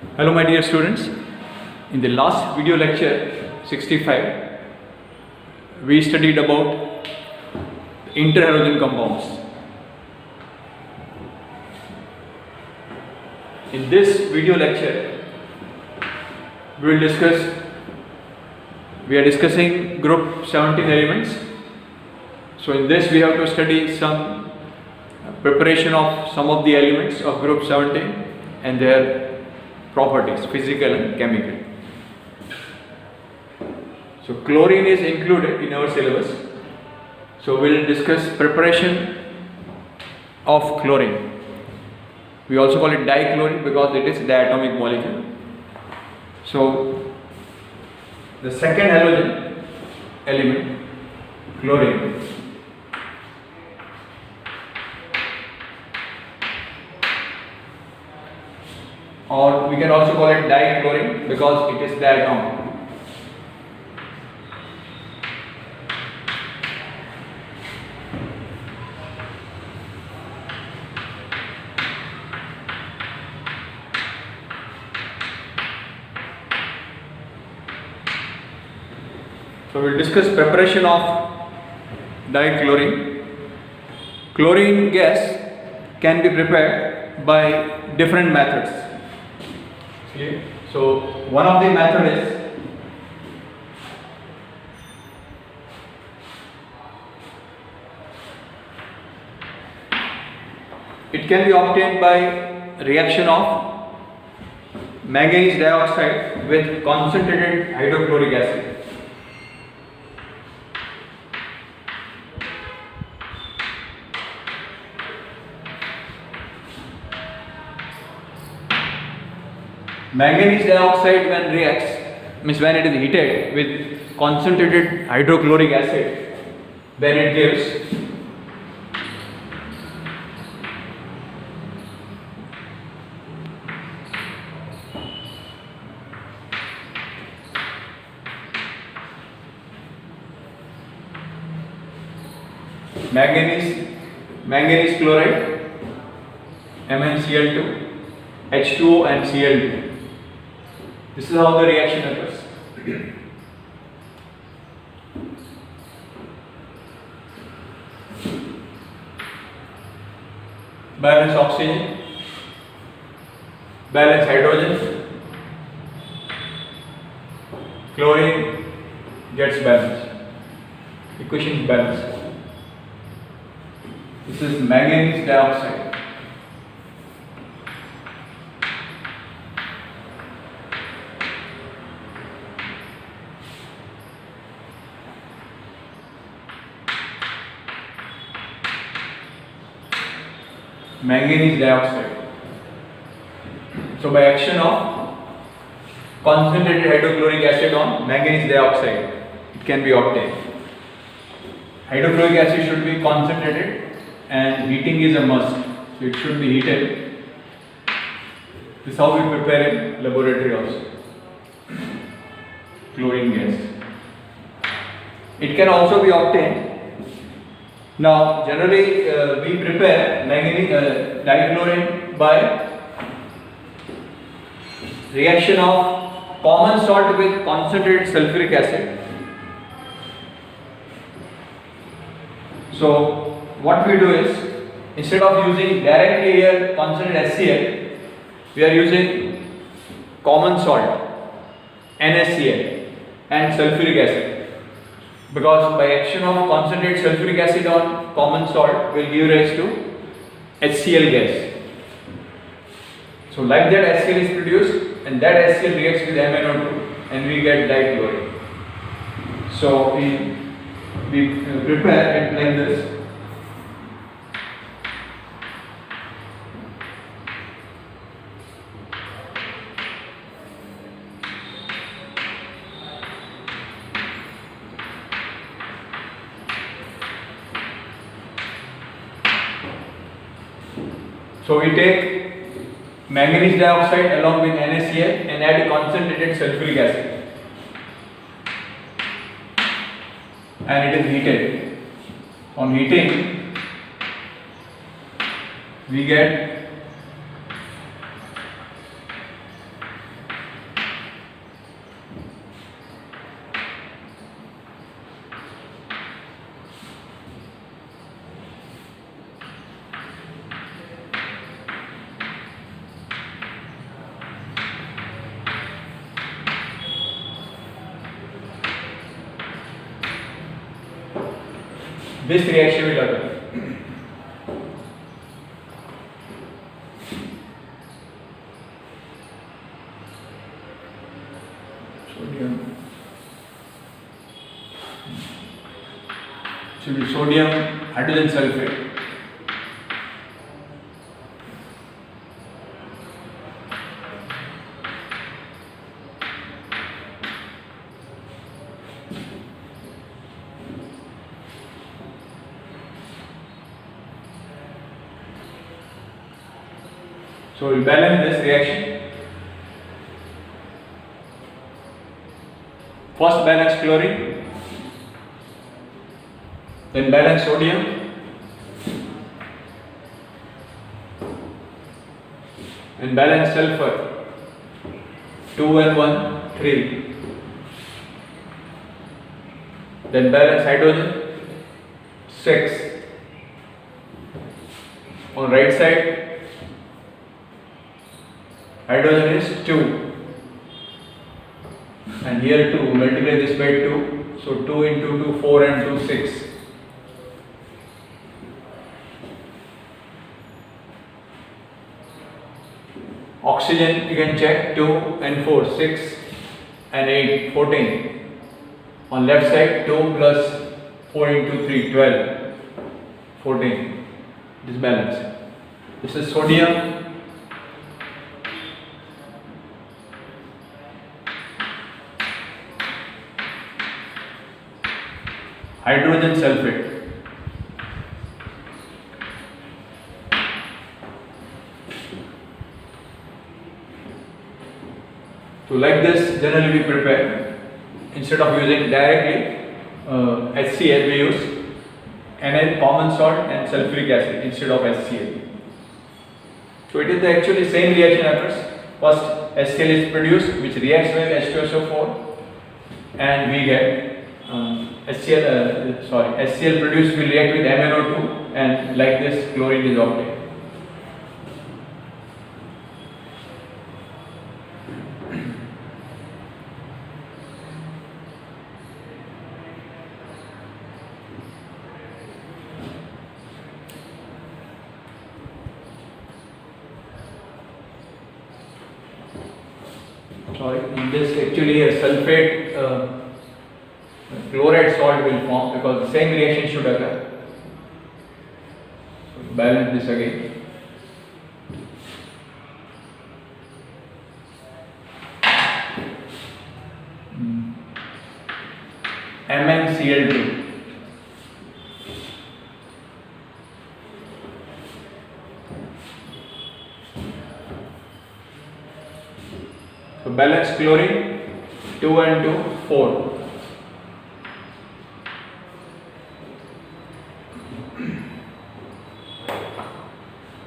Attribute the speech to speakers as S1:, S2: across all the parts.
S1: Hello my dear students. In the last video lecture 65 we studied about interhalogen compounds. In this video lecture we are discussing group 17 elements. So in this we have to study some preparation of some of the elements of group 17 and their properties, physical and chemical. So chlorine is included in our syllabus. So we will discuss preparation of chlorine. We also call it dichlorine because it is diatomic molecule. So the second halogen element, chlorine, or we can also call it dichlorine because it is diatomic. So we will discuss preparation of dichlorine. Chlorine gas can be prepared by different methods. Okay. So one of the method is it can be obtained by reaction of manganese dioxide with concentrated hydrochloric acid. Manganese dioxide when reacts, means when it is heated with concentrated hydrochloric acid, then it gives manganese chloride, MnCl2, H2O and Cl2. This is how the reaction occurs. Balance oxygen, balance hydrogen, chlorine gets balanced. Equation is balanced. This is manganese dioxide. Manganese dioxide. So by action of concentrated hydrochloric acid on manganese dioxide, it can be obtained. Hydrochloric acid should be concentrated and heating is a must. So it should be heated. This is how we prepare in laboratory also. Chlorine gas. It can also be obtained. Now, generally we prepare dichlorine by reaction of common salt with concentrated sulfuric acid. So, what we do is, instead of using directly here concentrated HCl, we are using common salt, NaCl, and sulfuric acid. Because by action of concentrated sulfuric acid on common salt will give rise to HCl gas. So like that HCl is produced and that HCl reacts with MnO2 and we get dichlorine. So we prepare it like this. So we take manganese dioxide along with NaCl and add concentrated sulfuric acid and it is heated. On heating we get this reaction will occur. Should be sodium hydrogen sulfate. So we will balance this reaction. First balance chlorine, then balance sodium, and balance sulfur. 2 and 1, 3. Then balance hydrogen, 6. On right side, hydrogen is 2, and here 2, multiply this by 2, so 2 into 2, 4 and 2, 6. Oxygen you can check, 2 and 4, 6 and 8, 14. On left side, 2 plus 4 into 3, 12, 14. This balance. This is sodium. Hydrogen sulfate. So like this generally we prepare. Instead of using directly HCl, we use NaCl, common salt and sulfuric acid instead of HCl. So it is the actually same reaction occurs. First HCl is produced, which reacts with H2SO4, and we get HCl produced will react with MnO2, and like this chlorine is obtained. In this actually a sulfate chloride salt will form because the same reaction should occur. So balance this again. MnCl2. So balance chlorine, 2 and 2, 4.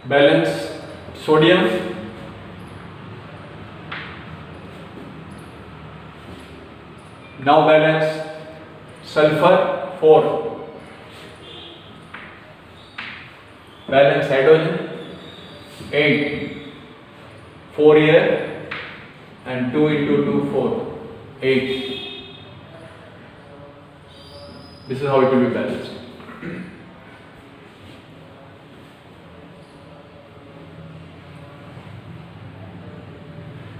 S1: Balance sodium, now balance sulfur, 4. Balance hydrogen, 8. 4 here and 2 into 2, 4, 8. This is how it will be balanced.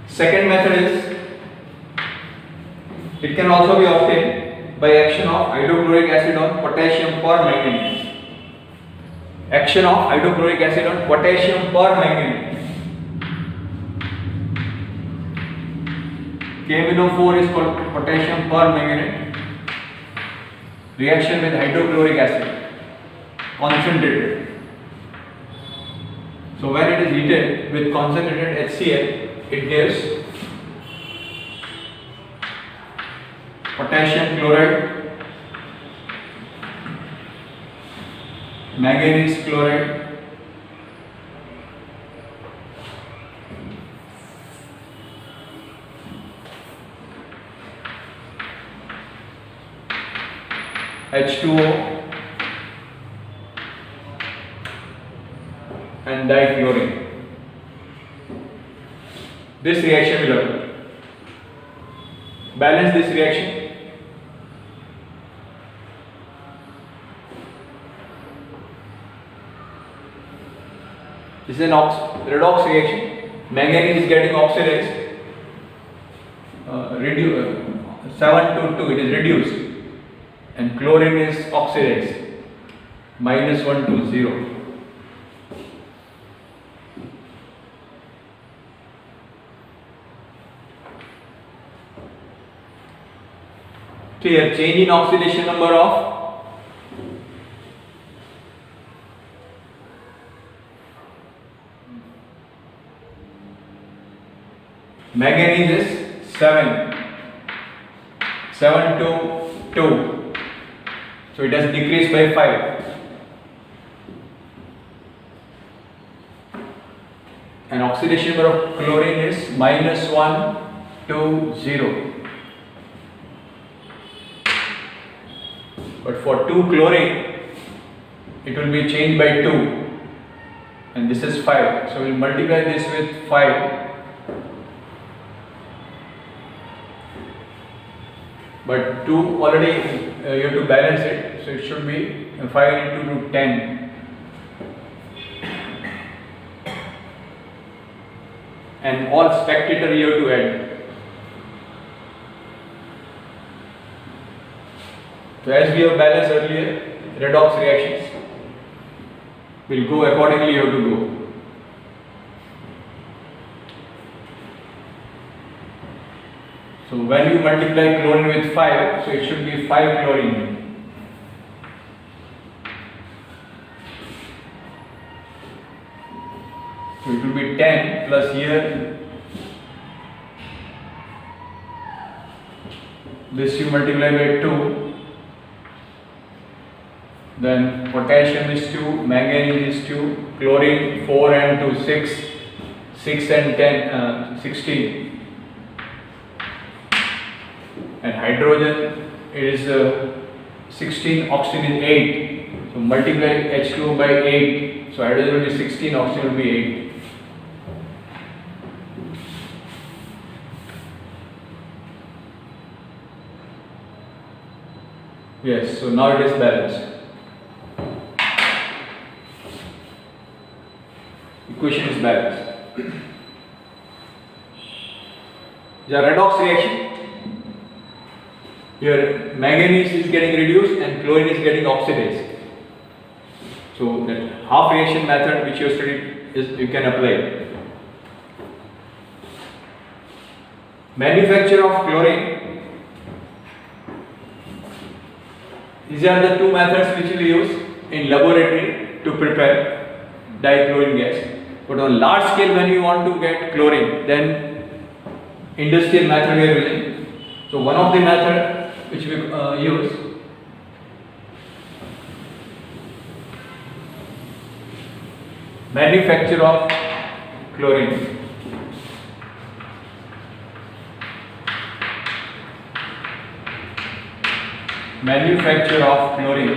S1: Second method is, it can also be obtained by action of hydrochloric acid on potassium permanganate. Action of hydrochloric acid on potassium permanganate. KMnO4 is called potassium permanganate. Reaction with hydrochloric acid, concentrated. So when it is heated with concentrated HCl, it gives potassium chloride, manganese chloride, H2O and dichlorine. This reaction will occur. Balance this reaction. This is an redox reaction. Manganese is getting oxidized. 7 to 2 it is reduced, and chlorine is oxidized, -1 to 0. So here change in oxidation number of manganese is 7 to 2, so it has decreased by 5, and oxidation number of chlorine is -1 to 0. But for 2 chlorine, it will be changed by 2, and this is 5. So we will multiply this with 5. But 2 already you have to balance it, so it should be 5 into 2, 10. And all spectator you have to add. So as we have balanced earlier, redox reactions will go accordingly, you have to go. So when you multiply chlorine with 5, so it should be 5 chlorine. So it will be 10 plus here, this you multiply by 2. Then potassium is 2, manganese is 2, chlorine 4 and 2, 6, 6 and 10, 16. And hydrogen is 16, oxygen is 8. So multiply H2O by 8. So hydrogen will be 16, oxygen will be 8. Yes, so now it is balanced. Equation is balanced. The redox reaction, here manganese is getting reduced and chlorine is getting oxidized. So that half reaction method which you have studied is you can apply. Manufacture of chlorine. These are the two methods which we use in laboratory to prepare dichlorine gas. But on large scale, when you want to get chlorine, then industrial method we are using. So one of the method which we use, manufacture of chlorine. Manufacture of chlorine.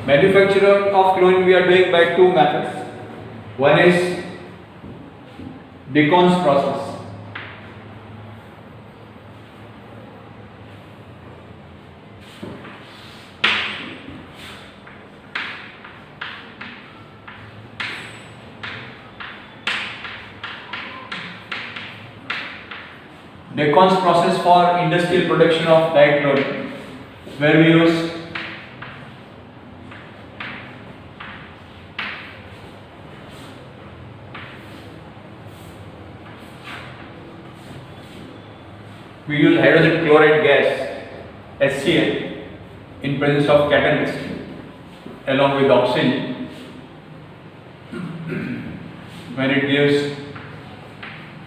S1: Manufacture of chlorine we are doing by two methods. One is Deacon's process. Deacon's process for industrial production of dichlorine, where we use hydrogen chloride gas HCl in presence of catalyst along with oxygen when it gives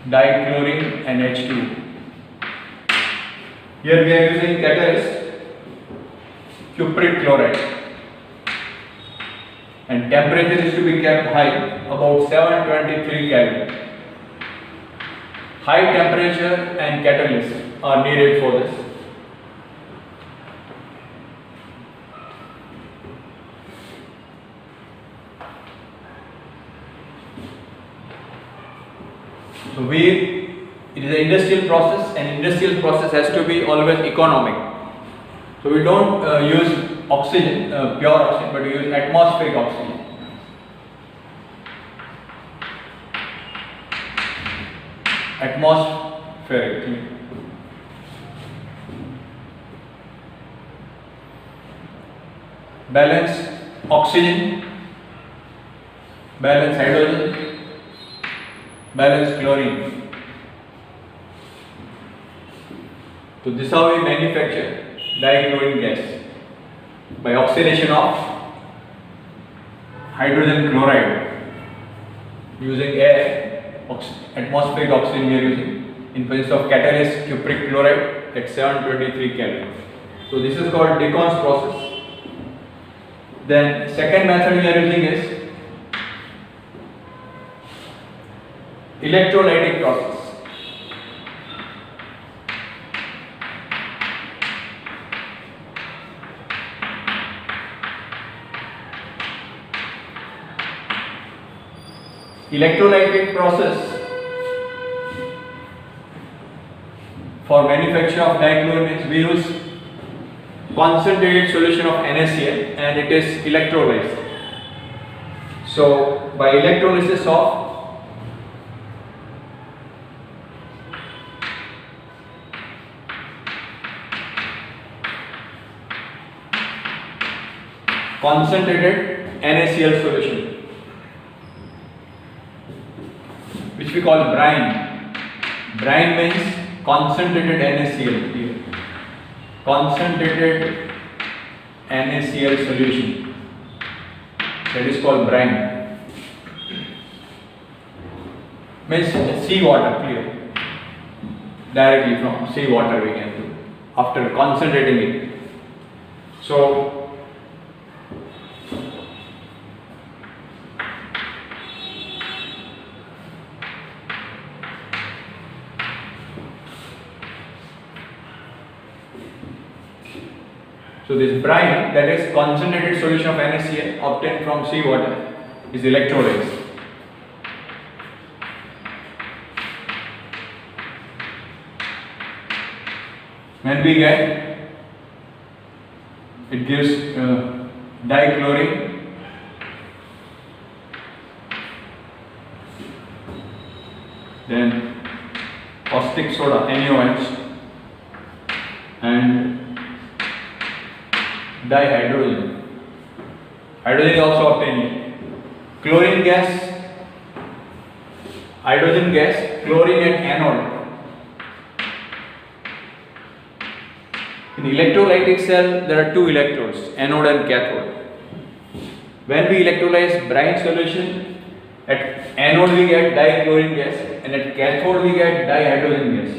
S1: dichlorine and H2. Here we are using catalyst cupric chloride, and temperature is to be kept high, about 723 Kelvin. High temperature and catalyst are needed for this. So it is an industrial process, and industrial process has to be always economic. So we don't use oxygen, pure oxygen, but we use atmospheric oxygen. Atmospheric. Balance oxygen, balance hydrogen, balance chlorine. So this is how we manufacture dichlorine gas, by oxidation of hydrogen chloride using air, atmospheric oxygen we are using in presence of catalyst cupric chloride at 723 Kelvin. So this is called Decon's process. Then second method we are using is electrolytic process. Electrolytic process for manufacture of dichlorine means we use concentrated solution of NaCl and it is electrolyzed. So by electrolysis of concentrated NaCl solution, which we call brine. Brine means concentrated NaCl here. Concentrated NaCl solution, that is called brine. Means sea water, clear. Directly from sea water we can do after concentrating it. So this brine, that is concentrated solution of NaCl obtained from sea water, is electrolyzed. When we get, it gives dichlorine, then caustic soda, NaOH, and dihydrogen. Hydrogen is also obtained here. Chlorine gas, hydrogen gas, chlorine and anode. In electrolytic cell, there are two electrodes, anode and cathode. When we electrolyze brine solution, at anode we get dichlorine gas and at cathode we get dihydrogen gas.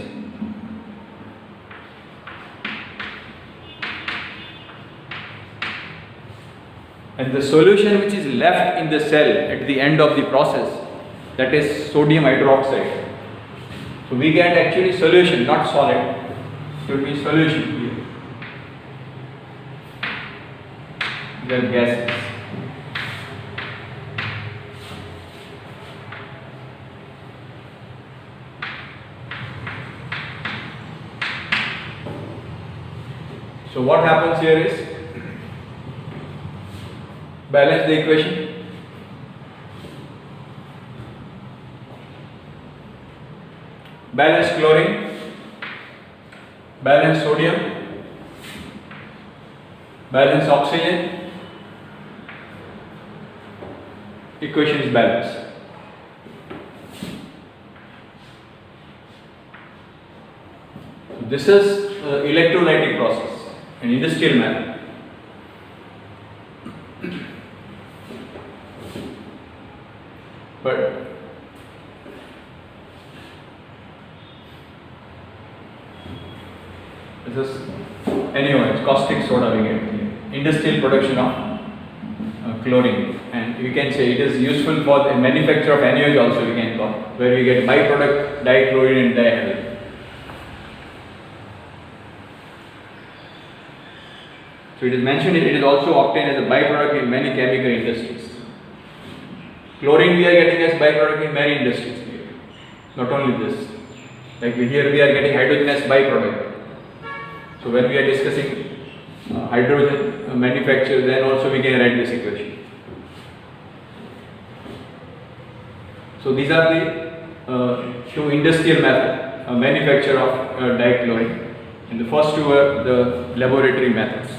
S1: And the solution which is left in the cell at the end of the process, that is sodium hydroxide. So we get actually solution, not solid. It will be solution here. They are gases. So what happens here is, balance the equation. Balance chlorine, balance sodium, balance oxygen, equation is balanced. So this is electrolytic process, an industrial method. But this is NaOH, caustic soda we get here. Industrial production of chlorine, and you can say it is useful for the manufacture of NaOH also we can call, where we get byproduct dichlorine and dihydrogen. So it is mentioned it is also obtained as a byproduct in many chemical industries. Chlorine we are getting as byproduct in many industries. Not only this, like here we are getting hydrogen as byproduct. So when we are discussing hydrogen, manufacture, then also we can write this equation. So these are the two industrial method manufacture of dichlorine, and the first two are the laboratory methods.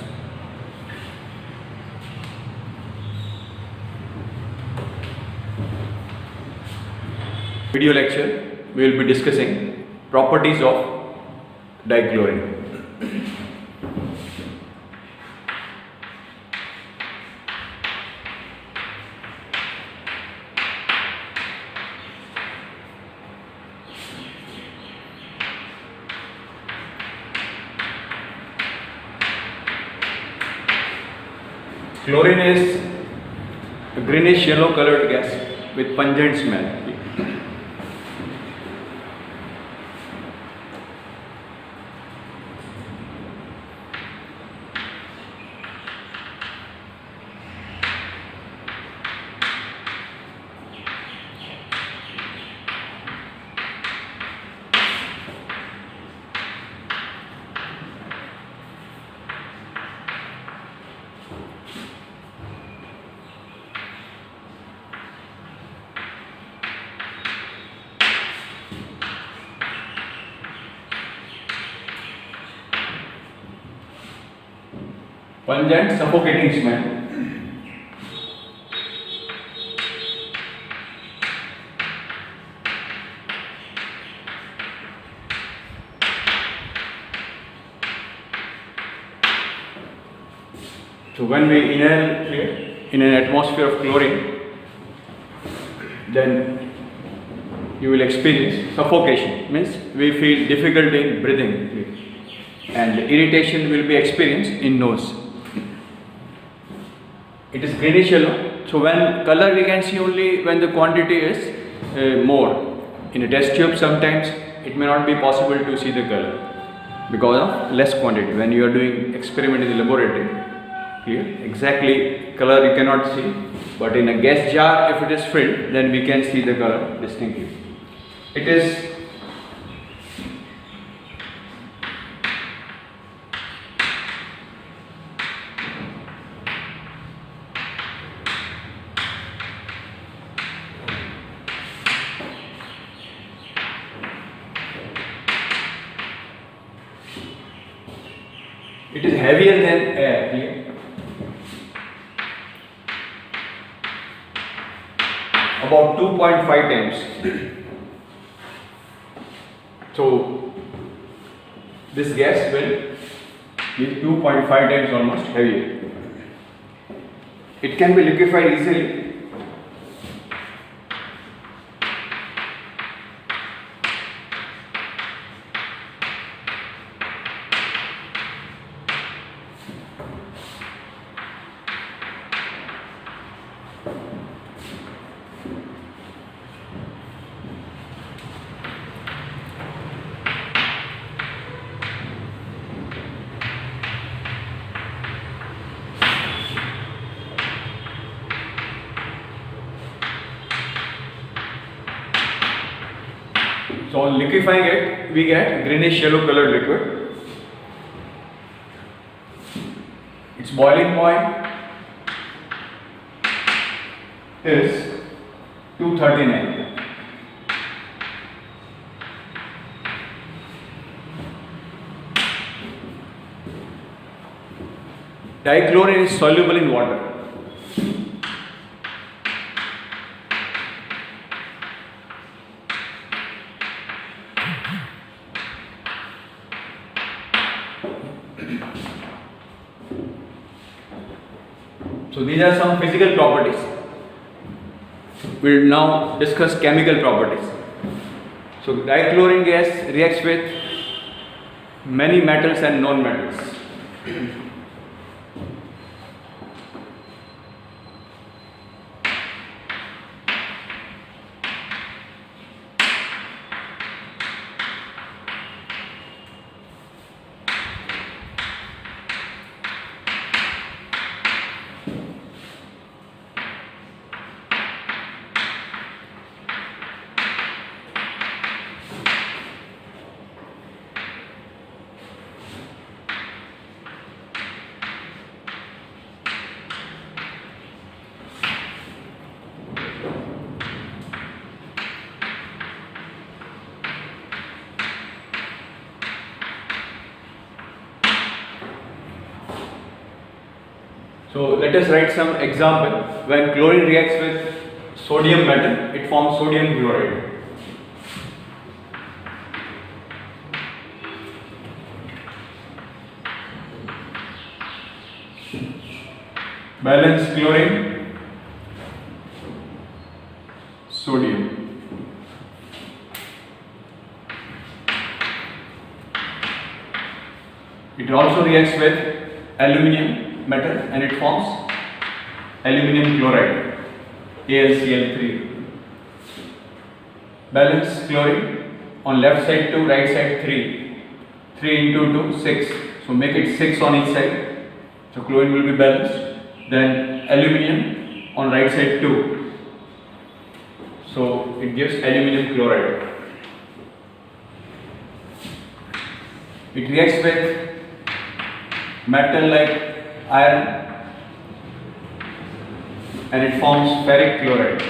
S1: Video lecture we will be discussing properties of dichlorine. Chlorine is a greenish yellow colored gas with pungent smell. Pungent, suffocating smell. So when we inhale in an atmosphere of chlorine, then you will experience suffocation, means we feel difficulty in breathing, and irritation will be experienced in nose. It is greenish yellow, so when color we can see only when the quantity is more. In a test tube sometimes it may not be possible to see the color because of less quantity. When you are doing experiment in the laboratory, here exactly color you cannot see, but in a gas jar if it is filled, then we can see the color distinctly. It is heavier than air, clear? About 2.5 times. So this gas will be 2.5 times almost heavier. It can be liquefied easily. So on liquefying it, we get greenish yellow colored liquid. Its boiling point is 239. Dichlorine is soluble in water. So these are some physical properties. We will now discuss chemical properties. So dichlorine gas reacts with many metals and non-metals. So let us write some example. When chlorine reacts with sodium metal, it forms sodium chloride. Balance chlorine, sodium. It also reacts with aluminium metal and it forms aluminium chloride, AlCl3. Balance chlorine, on left side 2, right side 3. 3 into 2, 6. So make it 6 on each side. So chlorine will be balanced. Then aluminium on right side 2. So it gives aluminium chloride. It reacts with metal like iron and it forms ferric chloride.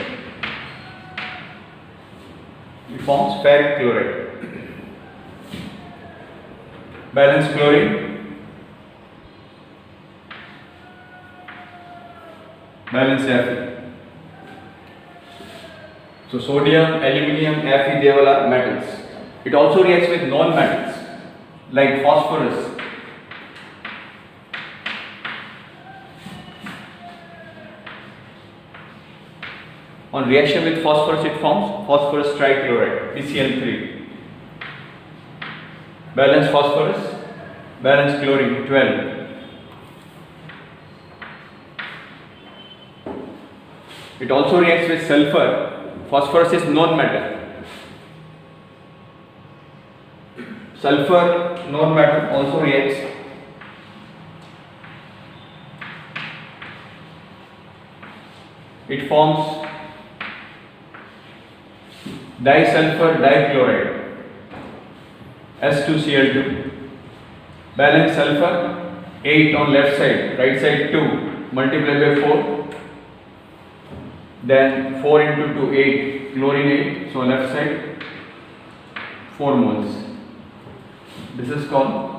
S1: It forms ferric chloride. Balance chlorine, balance Fe. So sodium, aluminium, Fe, they all are metals. It also reacts with non-metals like phosphorus. On reaction with phosphorus, it forms phosphorus trichloride, PCl3. Balance phosphorus, balance chlorine, 12. It also reacts with sulfur. Phosphorus is non-metal. Sulfur, non-metal, also reacts. It forms disulfur dichloride, S2Cl2. Balance sulfur, 8 on left side, right side 2, multiply by 4. Then 4 into 2, 8, chlorine 8, so left side 4 moles. This is called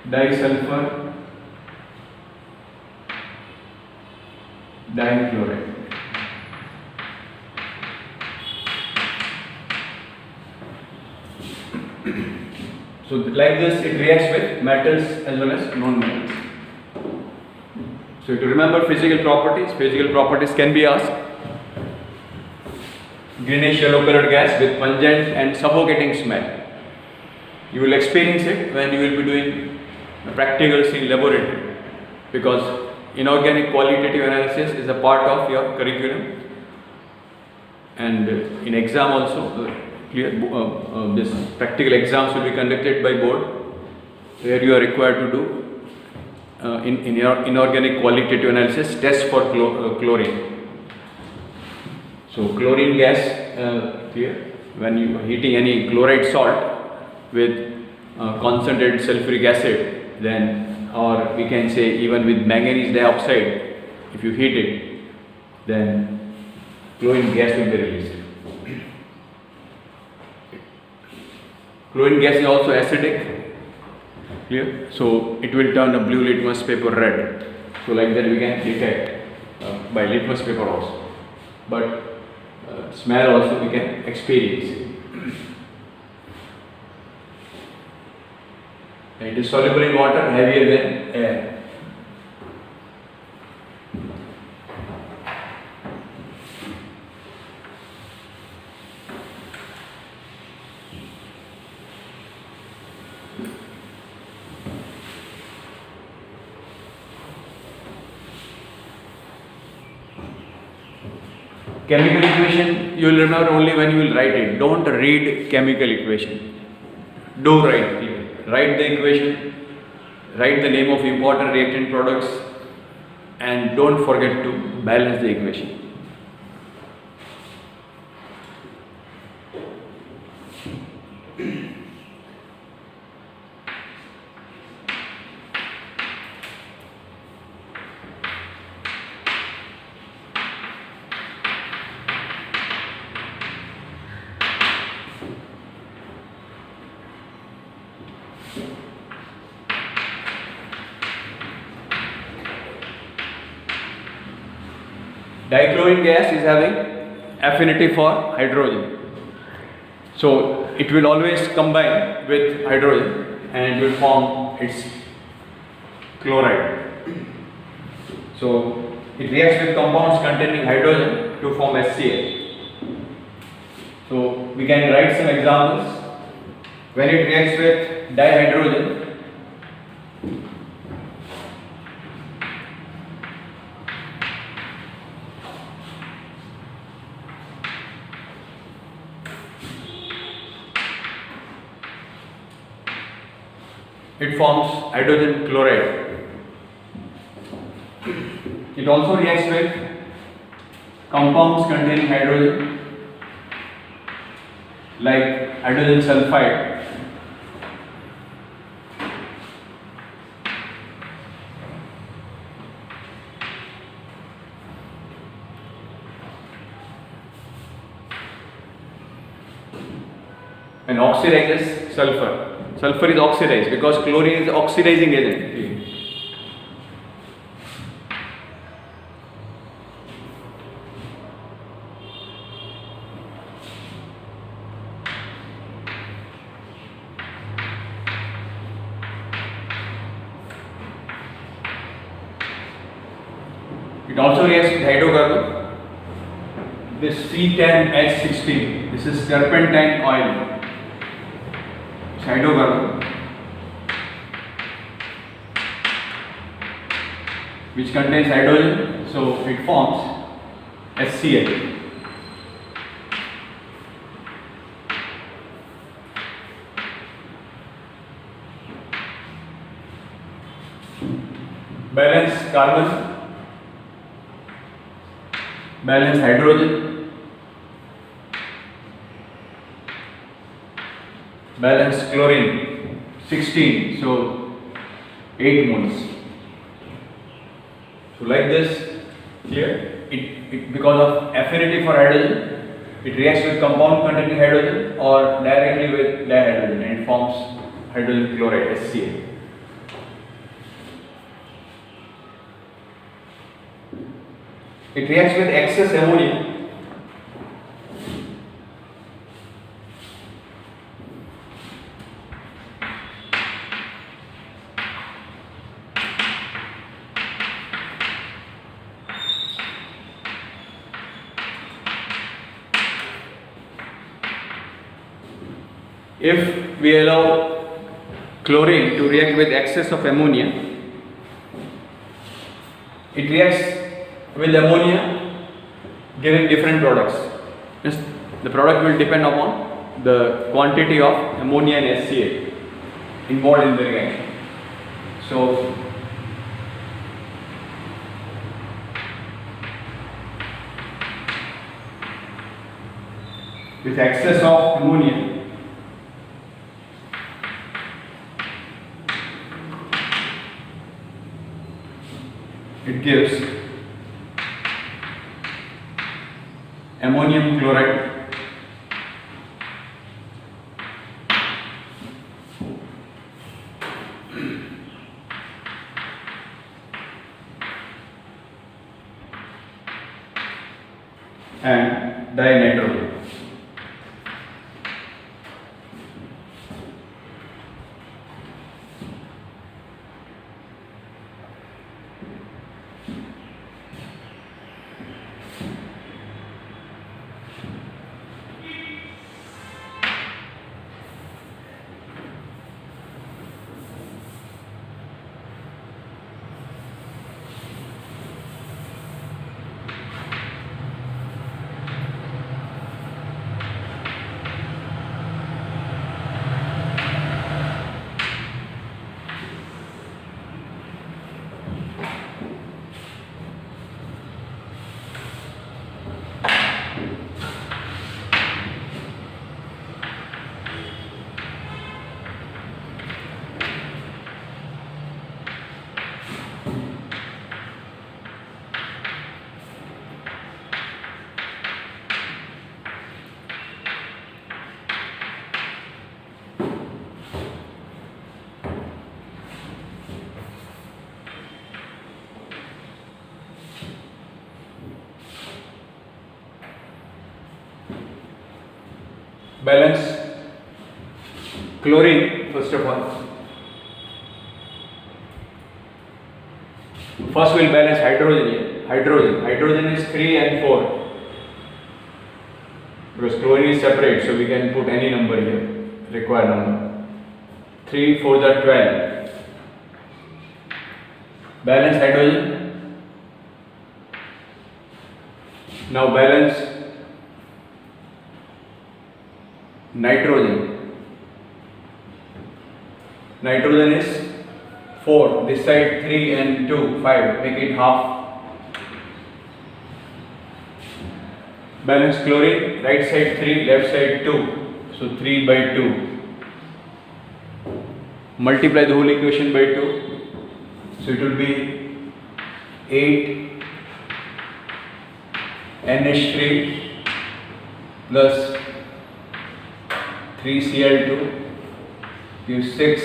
S1: disulfur dichloride. So like this it reacts with metals as well as non-metals. So to remember physical properties can be asked. Greenish yellow colored gas with pungent and suffocating smell. You will experience it when you will be doing practicals in laboratory, because inorganic qualitative analysis is a part of your curriculum, and in exam also this practical exams will be conducted by board, where you are required to do in your inorganic qualitative analysis test for chlorine. So chlorine gas, here when you are heating any chloride salt with concentrated sulfuric acid, then, or we can say even with manganese dioxide, if you heat it, then chlorine gas will be released. Chlorine gas is also acidic, clear? So it will turn a blue litmus paper red. So like that we can detect by litmus paper also. But smell also we can experience. It is soluble in water, heavier than air. Chemical equation you will remember only when you will write it. Don't read chemical equation. Do write. Write the equation, write the name of important reactant products, and don't forget to balance the equation. Dichlorine gas is having affinity for hydrogen. So it will always combine with hydrogen and it will form its chloride. So it reacts with compounds containing hydrogen to form HCl. So we can write some examples. When it reacts with dihydrogen, it forms hydrogen chloride. It also reacts with compounds containing hydrogen like hydrogen sulfide. And oxidizes sulfur. Sulfur is oxidized because chlorine is oxidizing agent. It also reacts with hydrocarbon. This C10H16. This is turpentine oil. It's hydrocarbon which contains hydrogen, so it forms HCl. Balance carbon, balance hydrogen, balance chlorine 16, so 8 moles. So like this, clear? It because of affinity for hydrogen, it reacts with compound containing hydrogen or directly with dihydrogen and it forms hydrogen chloride HCl. It reacts with excess ammonia. If we allow chlorine to react with excess of ammonia, it reacts with ammonia giving different products. The product will depend upon the quantity of ammonia and HCl involved in the reaction. So with excess of ammonia, it gives ammonium chloride and dinitrogen. balance chlorine first of all. First we'll balance hydrogen here. Hydrogen is 3 and 4 because chlorine is separate, so we can put any number here, required number. 3 4 are 12. Balance hydrogen. Now balance nitrogen. Nitrogen is 4, this side 3 and 2, 5, make it half. Balance chlorine, right side 3, left side 2, so 3 by 2. Multiply the whole equation by 2, so it will be 8 NH3 plus 3Cl2 gives 6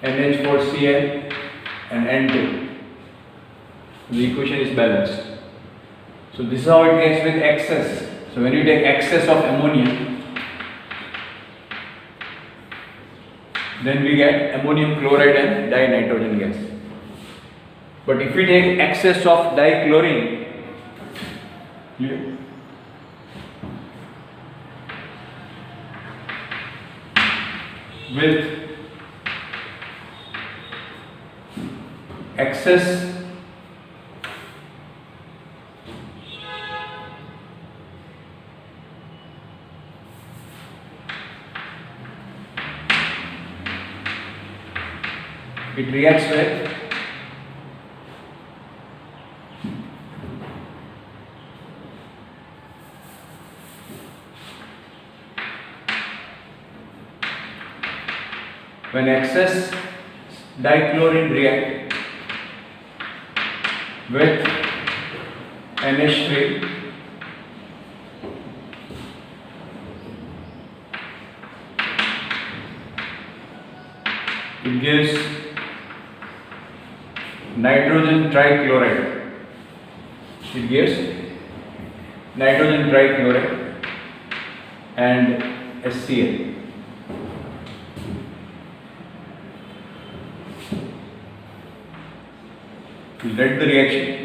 S1: NH4Cl and N2. The equation is balanced. So this is how it gets with excess. So when you take excess of ammonia, then we get ammonium chloride and dinitrogen gas. But if we take excess of dichlorine, with excess it reacts with when excess dichlorine react with NH3, it gives nitrogen trichloride. It gives nitrogen trichloride and HCl. We'll write the reaction.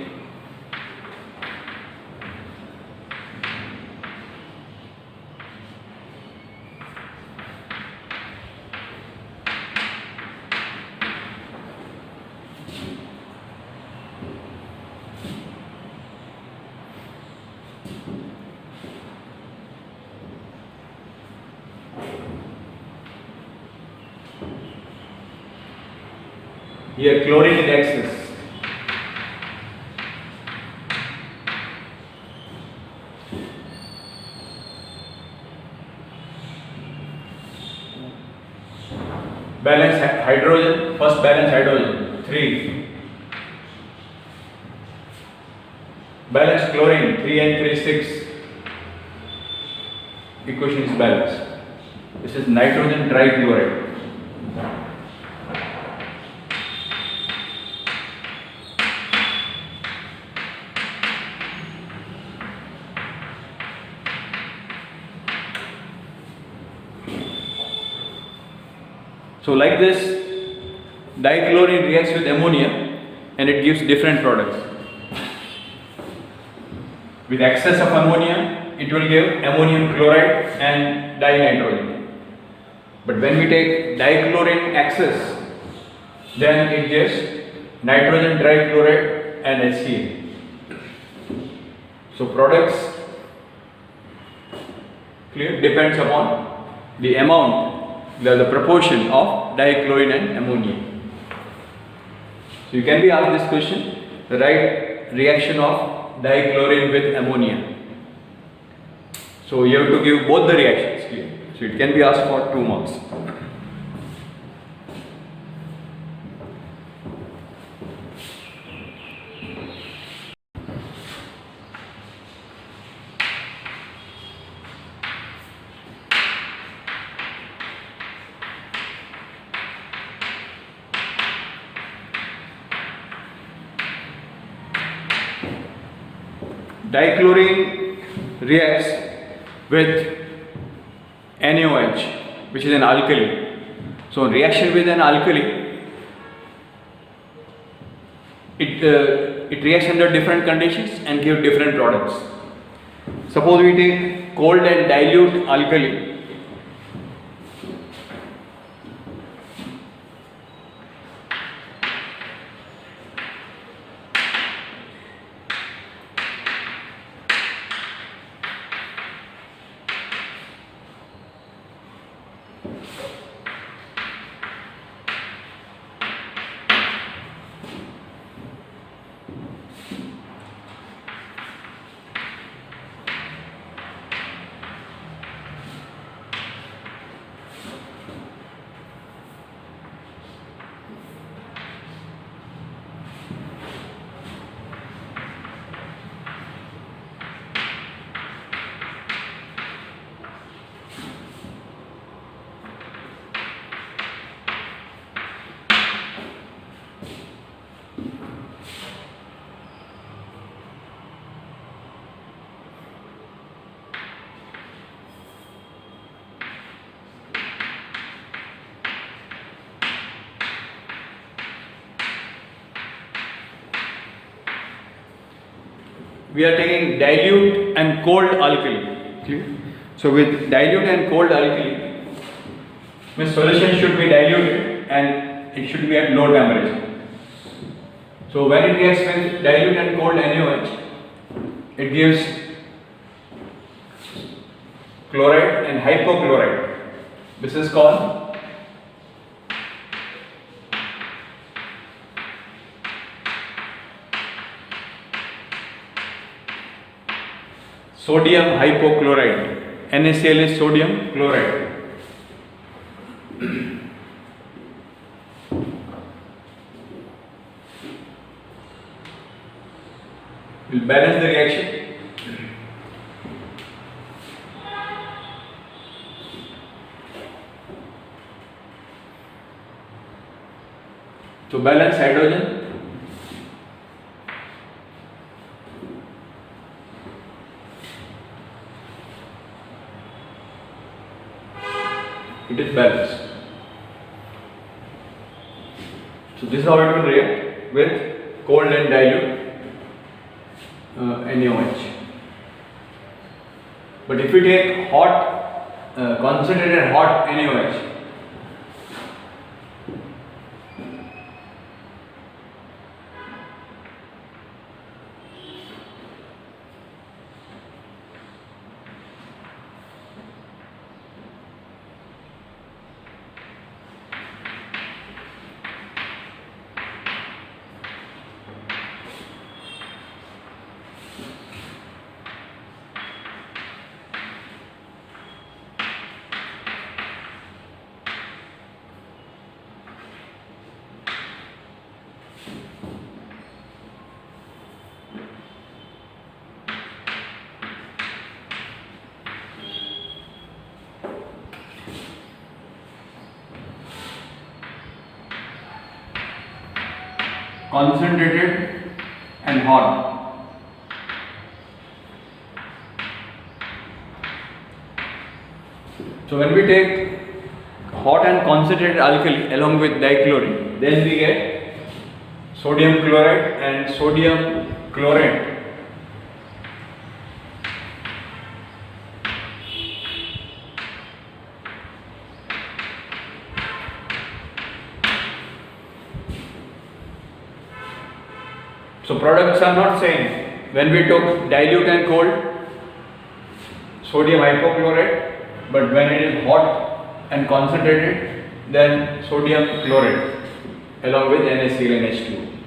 S1: Here chlorine is excess. Balance hydrogen, first balance hydrogen, 3. Balance chlorine, 3 and 3, 6. Equation is balanced. This is nitrogen trichloride. So like this, dichlorine reacts with ammonia and it gives different products. With excess of ammonia, it will give ammonium chloride and dinitrogen. But when we take dichlorine excess, then it gives nitrogen trichloride and HCl. So products clear depends upon the amount, the proportion of dichlorine and ammonia. So you can be asked this question, the right reaction of dichlorine with ammonia. So you have to give both the reactions clear. So it can be asked for 2 marks. Dichlorine reacts with NaOH, which is an alkali. So in reaction with an alkali, it reacts under different conditions and give different products. Suppose we take cold and dilute alkali. We are taking dilute and cold alkali. Clear? So with dilute and cold alkali, the solution should be diluted and it should be at low temperature. So when it reacts with dilute and cold NaOH, it gives chloride and hypochlorite. This is called sodium hypochlorite. NaCl is sodium chloride. We'll balance the reaction. To balance hydrogen, it is balanced. So this is how it will react with cold and dilute NaOH. But if we take hot, concentrated hot NaOH, concentrated and hot. So when we take hot and concentrated alkali along with dichlorine, then we get sodium chloride and sodium chlorate. So products are not same. When we took dilute and cold, sodium hypochlorite, but when it is hot and concentrated, then sodium chlorate along with NaCl and H2O.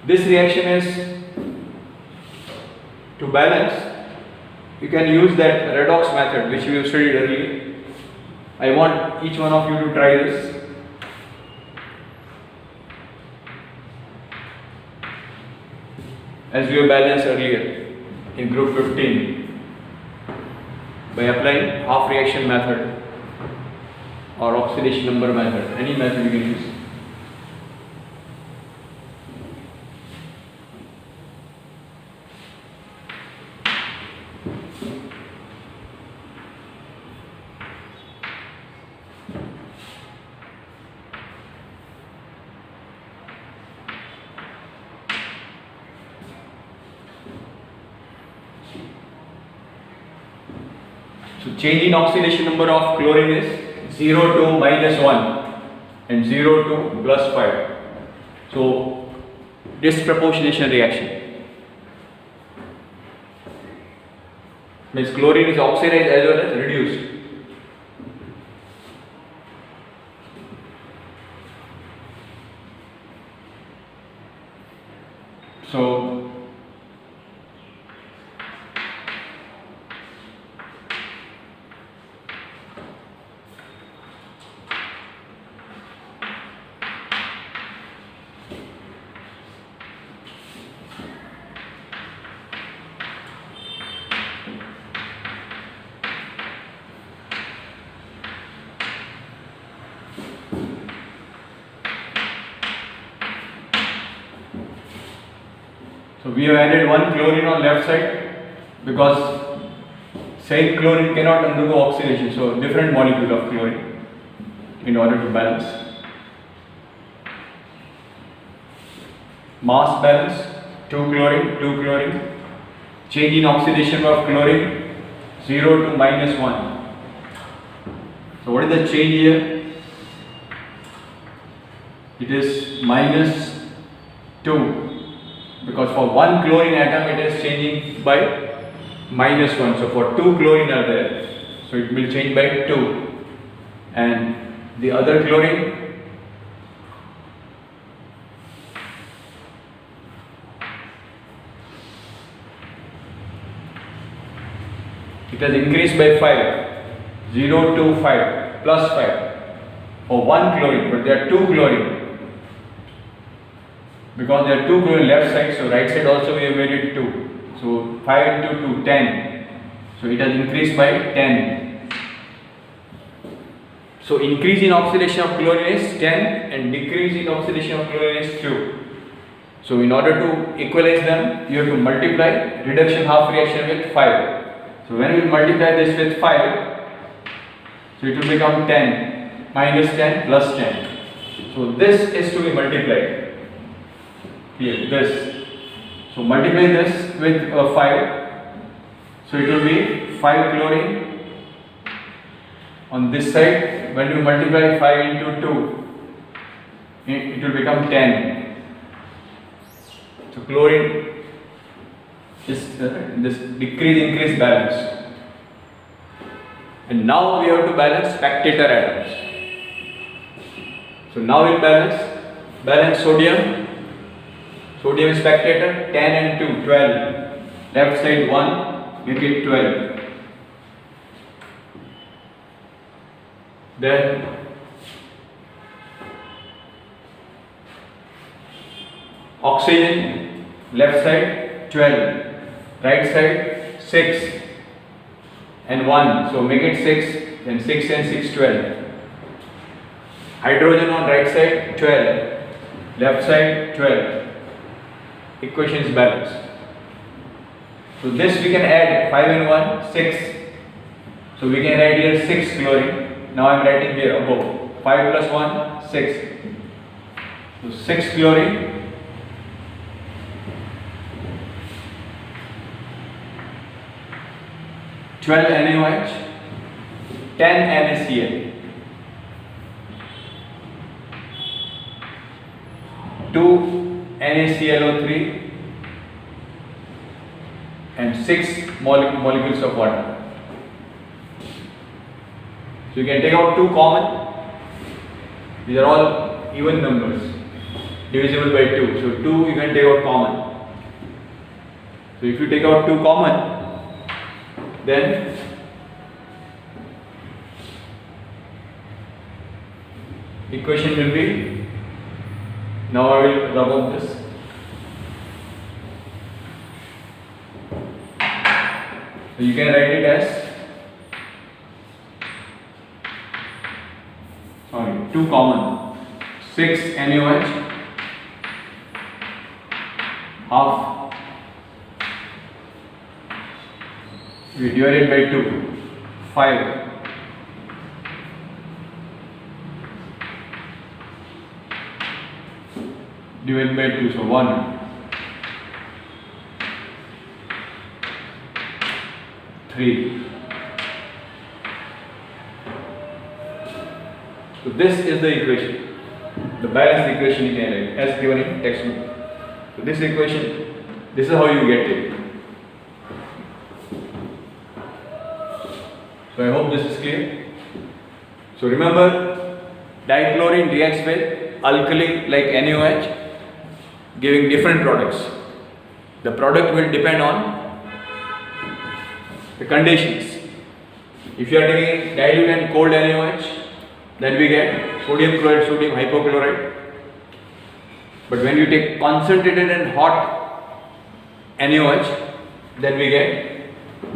S1: This reaction is to balance. You can use that redox method which we have studied earlier. I want each one of you to try this. As we have balanced earlier in group 15 by applying half reaction method or oxidation number method, any method you can use. So change in oxidation number of chlorine is 0 to -1 and 0 to +5. So disproportionation reaction means chlorine is oxidized as well as reduced. So we have added one chlorine on left side because same chlorine cannot undergo oxidation, so different molecule of chlorine in order to balance. Mass balance 2 chlorine, 2 chlorine. Change in oxidation of chlorine 0 to -1. So what is the change here? It is -2. Because for one chlorine atom it is changing by -1. So for 2 chlorine are there, so it will change by 2. And the other chlorine it has increased by 5. 0 to 5 plus 5 for one chlorine, but there are 2 chlorine. Because there are 2 chlorine left side, so right side also we have made it 2. So 5 into 2, 10. So it has increased by 10. So increase in oxidation of chlorine is 10 and decrease in oxidation of chlorine is 2. So in order to equalize them, you have to multiply reduction half reaction with 5. So when we multiply this with 5, so it will become 10 minus 10 plus 10. So this is to be multiplied. Here, this. So multiply this with 5. So it will be 5 chlorine on this side. When you multiply 5 into 2, it will become 10. So chlorine is this increase balance. And now we have to balance spectator atoms. So now we'll balance sodium. Sodium spectator 10 and 2, 12. Left side 1, make it 12. Then oxygen, left side 12, right side 6 and 1. So make it 6, then 6 and 6, 12. Hydrogen on right side 12, left side 12. Equation is balanced. So this we can add 5 and 1, 6. So we can write here 6 chlorine. Now I am writing here above 5 plus 1, 6. So 6 chlorine. 12 NaOH, 10 NaCl. 2 NaClO3 and 6 molecules of water. So you can take out 2 common. These are all even numbers divisible by 2. So 2 you can take out common. So if you take out 2 common, then equation will be, now I will rub off this. So you can write it as 2 common, 6 NaOH, half, we divide it by 2, 5. Divided by 2, so 1. 3. So this is the equation, the balanced equation in NI as given in textbook. So this equation, this is how you get it. So I hope this is clear. So remember, dichlorine reacts with alkali like NaOH, giving different products. The product will depend on the conditions. If you are taking dilute and cold NaOH, then we get sodium chloride, sodium hypochlorite. But when you take concentrated and hot NaOH, then we get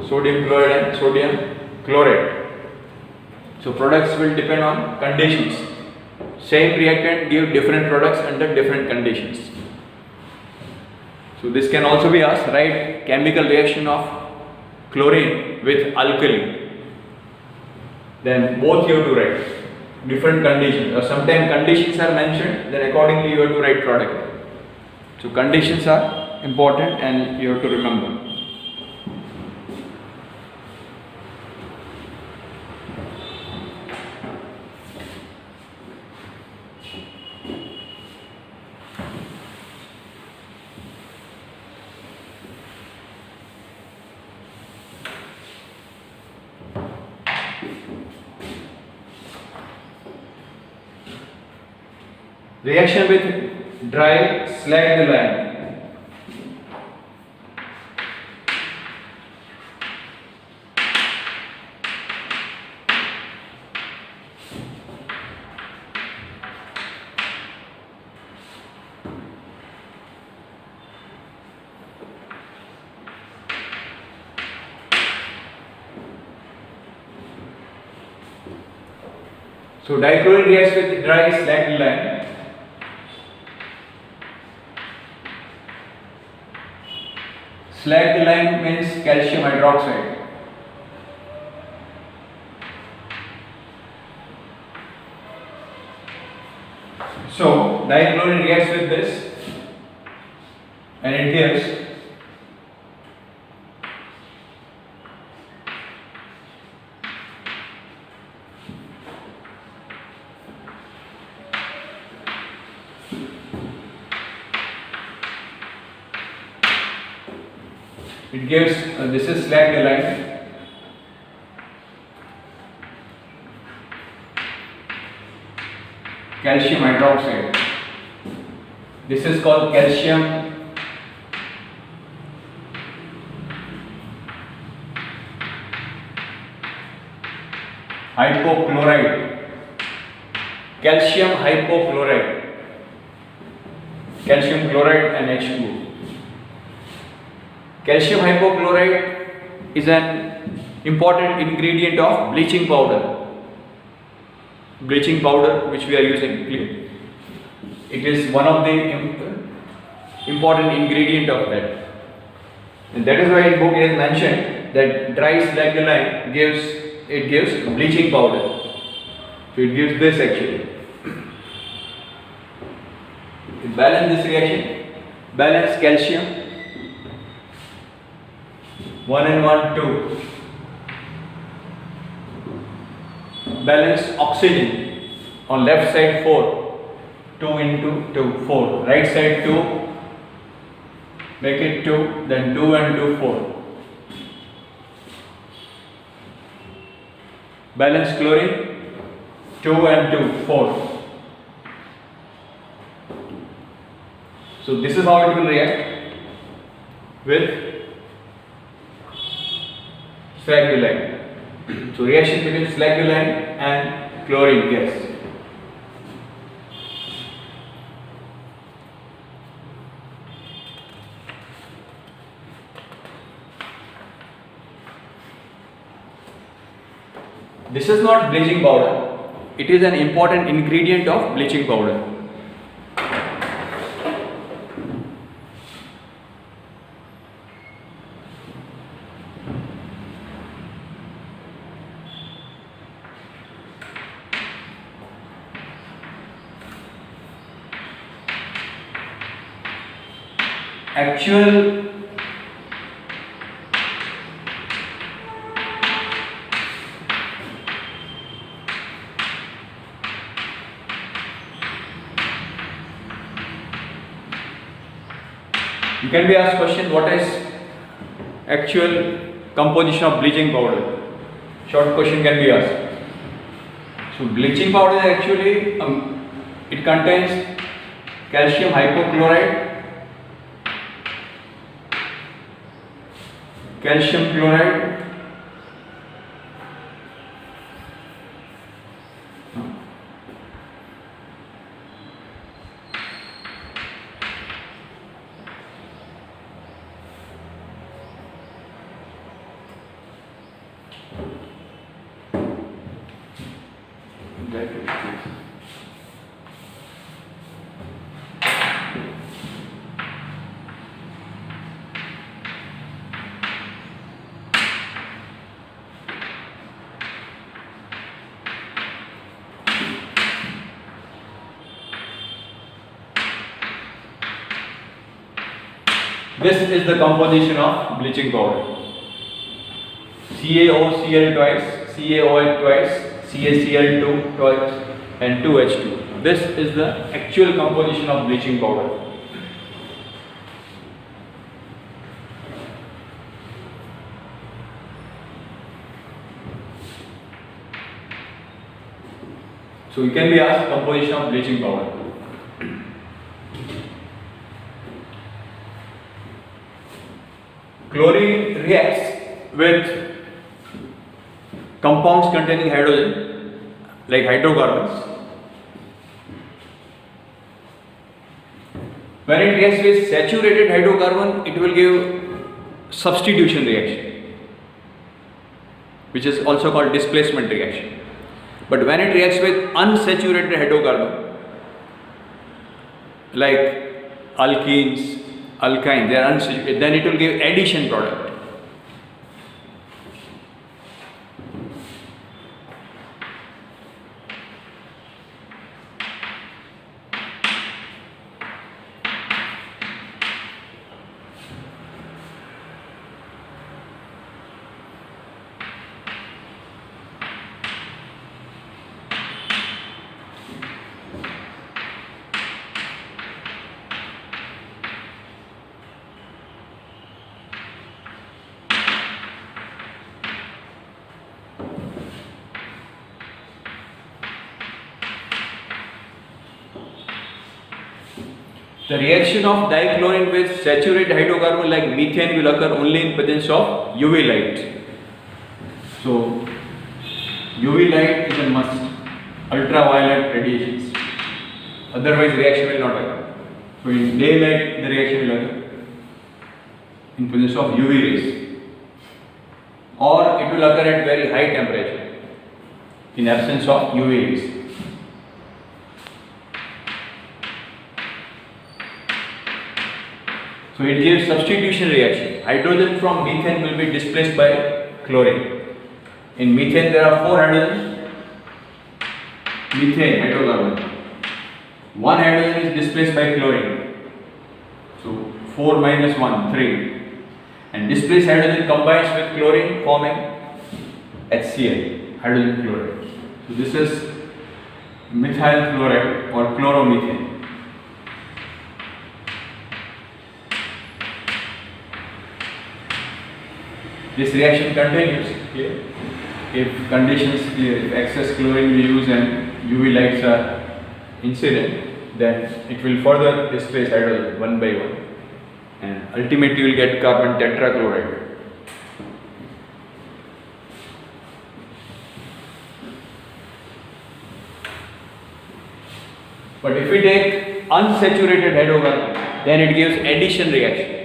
S1: sodium chloride and sodium chloride. So products will depend on conditions. Same reactant give different products under different conditions. So this can also be asked, write chemical reaction of chlorine with alkali. Then both you have to write different conditions, or sometimes conditions are mentioned, then accordingly you have to write product. So conditions are important and you have to remember. Reaction with dry slag the line. So dichlorine reacts with dry slag the line. Slag line means calcium hydroxide. So dichlorine reacts with this and it gives this is slag line. Calcium hydroxide. This is called calcium hypochlorite. Calcium hypochlorite. Calcium chloride and H2O. Calcium hypochlorite is an important ingredient of bleaching powder. Bleaching powder which we are using, it is one of the important ingredient of that. And that is why in book it is mentioned that dry slag line gives bleaching powder. So it gives this actually. To balance this reaction, balance calcium 1 and 1 2. Balance oxygen on left side 4, 2 into 2 4. Right side 2, make it 2, then 2 and 2 4. Balance chlorine 2 and 2 4. So this is how it will react with slag line. So reaction between slag line and chlorine gas. This is not bleaching powder. It is an important ingredient of bleaching powder. Actual You can be asked question, what is actual composition of bleaching powder? Short question can be asked. So bleaching powder is actually it contains calcium hypochlorite, calcium chloride, this is the composition of bleaching powder. CaOCl twice, CaOH twice, CaCl2 twice and 2H2. This is the actual composition of bleaching powder. So you can be asked composition of bleaching powder. Chlorine reacts with compounds containing hydrogen like hydrocarbons. When it reacts with saturated hydrocarbon, it will give substitution reaction, which is also called displacement reaction. But when it reacts with unsaturated hydrocarbon like alkenes, alkynes, they are unsaturated, then it will give addition product. The reaction of dichlorine with saturated hydrocarbon like methane will occur only in presence of UV light. So UV light is a must, ultraviolet radiations. Otherwise reaction will not occur. So in daylight the reaction will occur in presence of UV rays, or it will occur at very high temperature in absence of UV rays. So it gives substitution reaction. Hydrogen from methane will be displaced by chlorine. In methane there are 4 hydrogens. Methane hydrocarbon. 1 hydrogen is displaced by chlorine. So 4 minus 1, 3. And displaced hydrogen combines with chlorine forming HCl, hydrogen chloride. So this is methyl chloride or chloromethane. This reaction continues here. If conditions clear, if excess chlorine we use and UV lights are incident, then it will further displace hydrogen one by one, and ultimately you will get carbon tetrachloride. But if we take unsaturated hydrocarbon, then it gives addition reaction.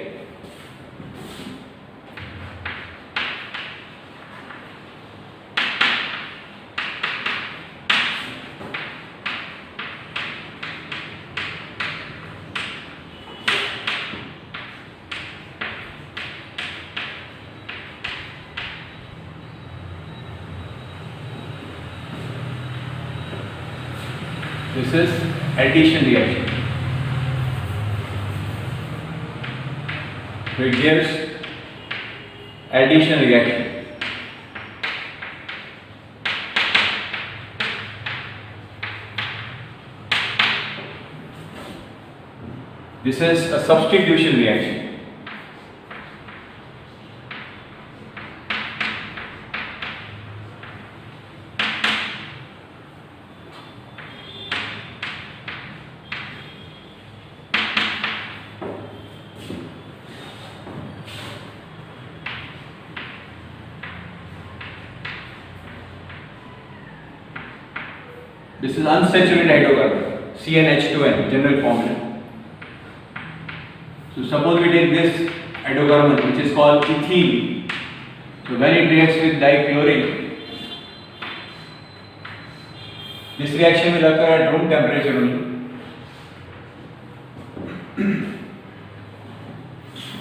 S1: This is addition reaction. So it gives addition reaction. This is a substitution reaction. This is unsaturated hydrocarbon, CnH2n, general formula. So suppose we take this hydrocarbon which is called ethene. So when it reacts with dichlorine, this reaction will occur at room temperature only.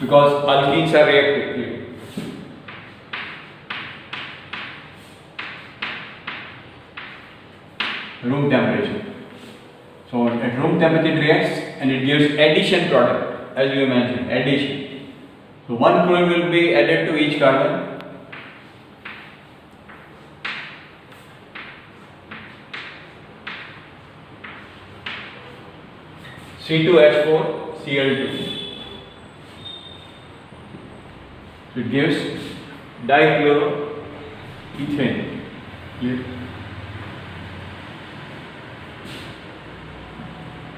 S1: Because alkenes are reactive. Room temperature. So at room temperature it reacts and it gives addition product, as you mentioned, addition. So one chlorine will be added to each carbon. C2H4Cl2. So it gives dichloroethane.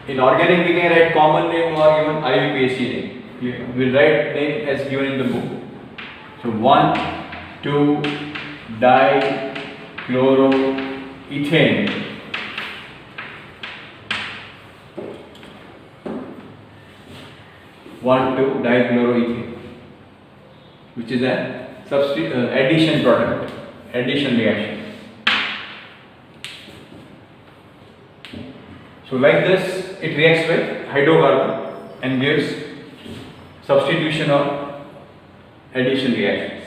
S1: In organic we can write common name or even IUPAC name. We will write name as given in the book. So 1,2-dichloroethane. Dichloroethane, which is a addition product, addition reaction. So like this, it reacts with hydrocarbon and gives substitution or addition reaction.